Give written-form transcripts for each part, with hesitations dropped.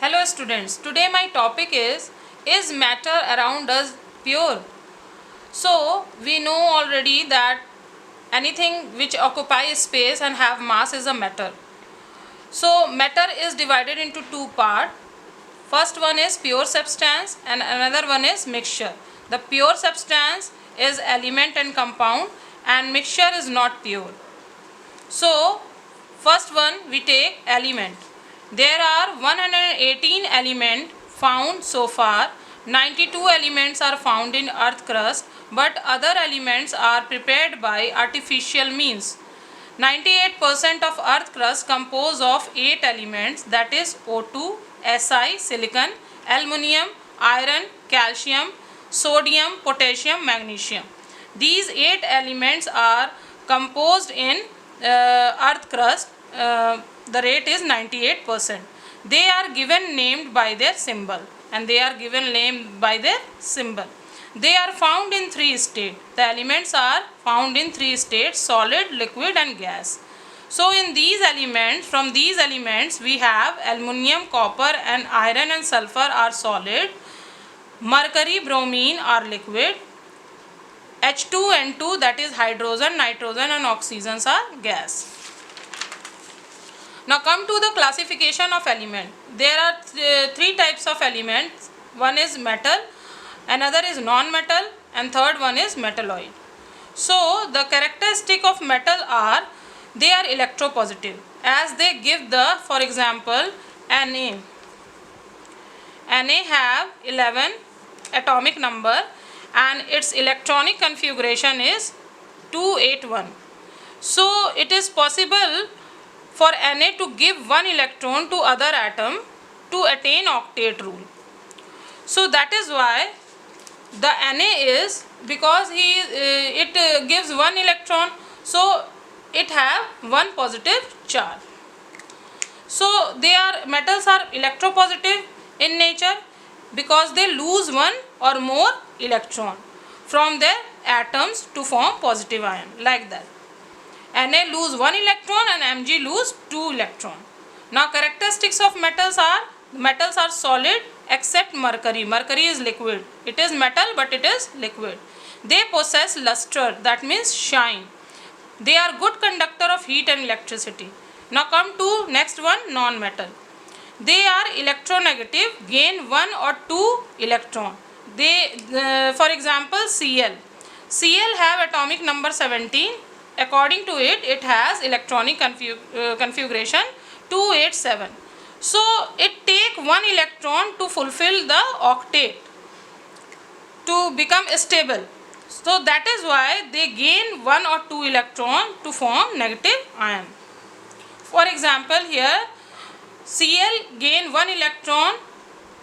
Hello students, today my topic is matter around us pure? So we know already that anything which occupies space and have mass is a matter. So matter is divided into two parts. First one is pure substance and another one is mixture. The pure substance is element and compound and mixture is not pure. So first one we take element. There are 118 elements found so far. 92 elements are found in earth crust, but other elements are prepared by artificial means. 98% of earth crust composed of 8 elements, that is O2, Si, silicon, aluminium, iron, calcium, sodium, potassium, magnesium. These 8 elements are composed in earth crust. The rate is 98%. They are given named by their symbol and they are given name by their symbol. They are found in 3 states. The elements are found in 3 states: solid, liquid and gas. So in these elements, from these elements we have aluminium, copper and iron and sulfur are solid. Mercury, bromine are liquid. H2N2, that is hydrogen, nitrogen and oxygens are gas. Now come to the classification of element. There are three types of elements. One is metal, another is non-metal and third one is metalloid. So the characteristic of metal are they are electropositive, as they give the, for example, Na. Na have 11 atomic number and its electronic configuration is 281. So it is possible for Na to give one electron to other atom to attain octet rule. So that is why the Na is, because it gives one electron, so it have one positive charge. So metals are electropositive in nature because they lose one or more electron from their atoms to form positive ion, like that. Na lose one electron and Mg lose 2 electron. Now characteristics of metals are solid except mercury. Mercury is liquid. It is metal but it is liquid. They possess luster, that means shine. They are good conductor of heat and electricity. Now come to next one, non-metal. They are electronegative, gain 1 or 2 electron. For example, Cl. Cl have atomic number 17. According to it, it has electronic configuration 287. So it take 1 electron to fulfill the octet to become stable. So that is why they gain 1 or 2 electron to form negative ion. For example, here Cl gain 1 electron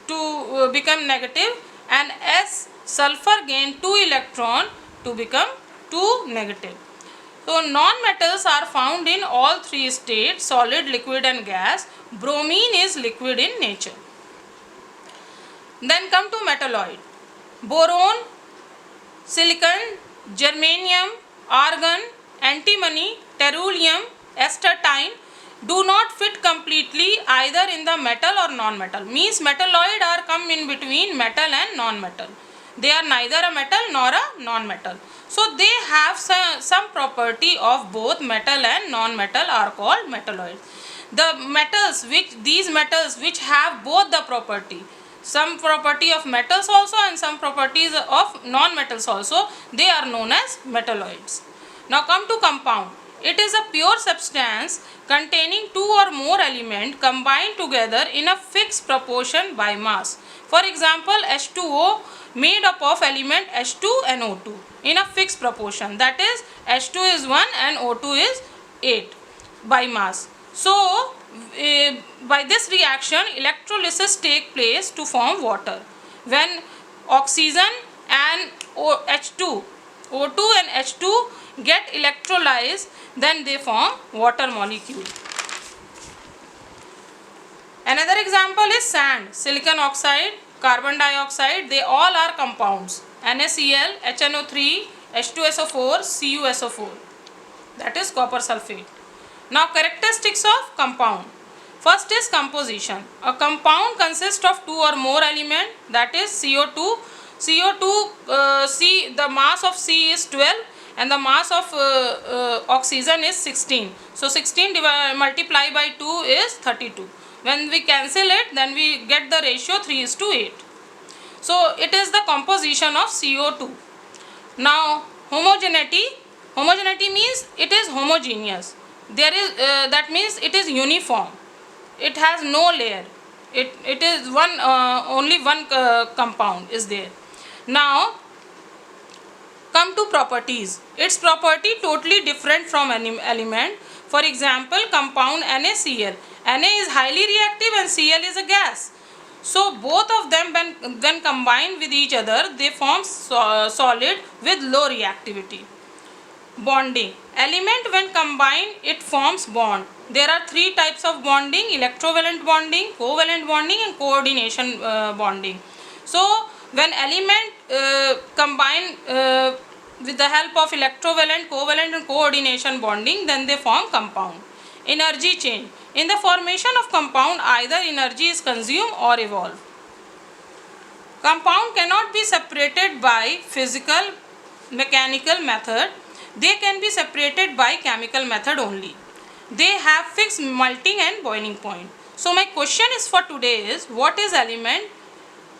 to become negative and S sulfur gain 2 electron to become 2 negative. So non-metals are found in all 3 states: solid, liquid and gas. Bromine is liquid in nature. Then come to metalloid. Boron, silicon, germanium, argon, antimony, tellurium, astatine do not fit completely either in the metal or non-metal. Means metalloid are come in between metal and non-metal. They are neither a metal nor a non-metal. So they have some property of both metal and non-metal are called metalloids. These metals which have both the property, some property of metals also and some properties of non-metals also, they are known as metalloids. Now come to compound. It is a pure substance containing 2 or more elements combined together in a fixed proportion by mass. For example, H2O made up of element H2 and O2 in a fixed proportion, that is H2 is 1 and O2 is 8 by mass. So by this reaction electrolysis take place to form water. When oxygen and O2 and H2 get electrolyzed, then they form water molecule. Another example is sand, silicon oxide, carbon dioxide. They all are compounds: NaCl, HNO3, H2SO4, CuSO4, that is copper sulfate. Now characteristics of compound. First is composition. A compound consists of two or more elements, that is CO2. The mass of C is 12 and the mass of oxygen is 16. So 16 multiplied by 2 is 32. When we cancel it, then we get the ratio 3:8. So it is the composition of CO2. Now homogeneity. Homogeneity means it is homogeneous. There is that means it is uniform. It has no layer. It is one only one compound is there. Now come to properties. Its property totally different from any element. For example, compound NaCl. Na is highly reactive and Cl is a gas. So both of them when combined with each other, they form solid with low reactivity. Bonding. Element when combined, it forms bond. There are three types of bonding: electrovalent bonding, covalent bonding and coordination bonding. So when element combine with the help of electrovalent, covalent and coordination bonding, then they form compound. Energy change. In the formation of compound, either energy is consumed or evolved. Compound cannot be separated by physical, mechanical method. They can be separated by chemical method only. They have fixed melting and boiling point. So my question is for today is, what is element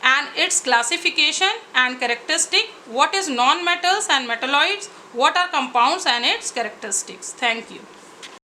and its classification and characteristic? What is non-metals and metalloids? What are compounds and its characteristics? Thank you.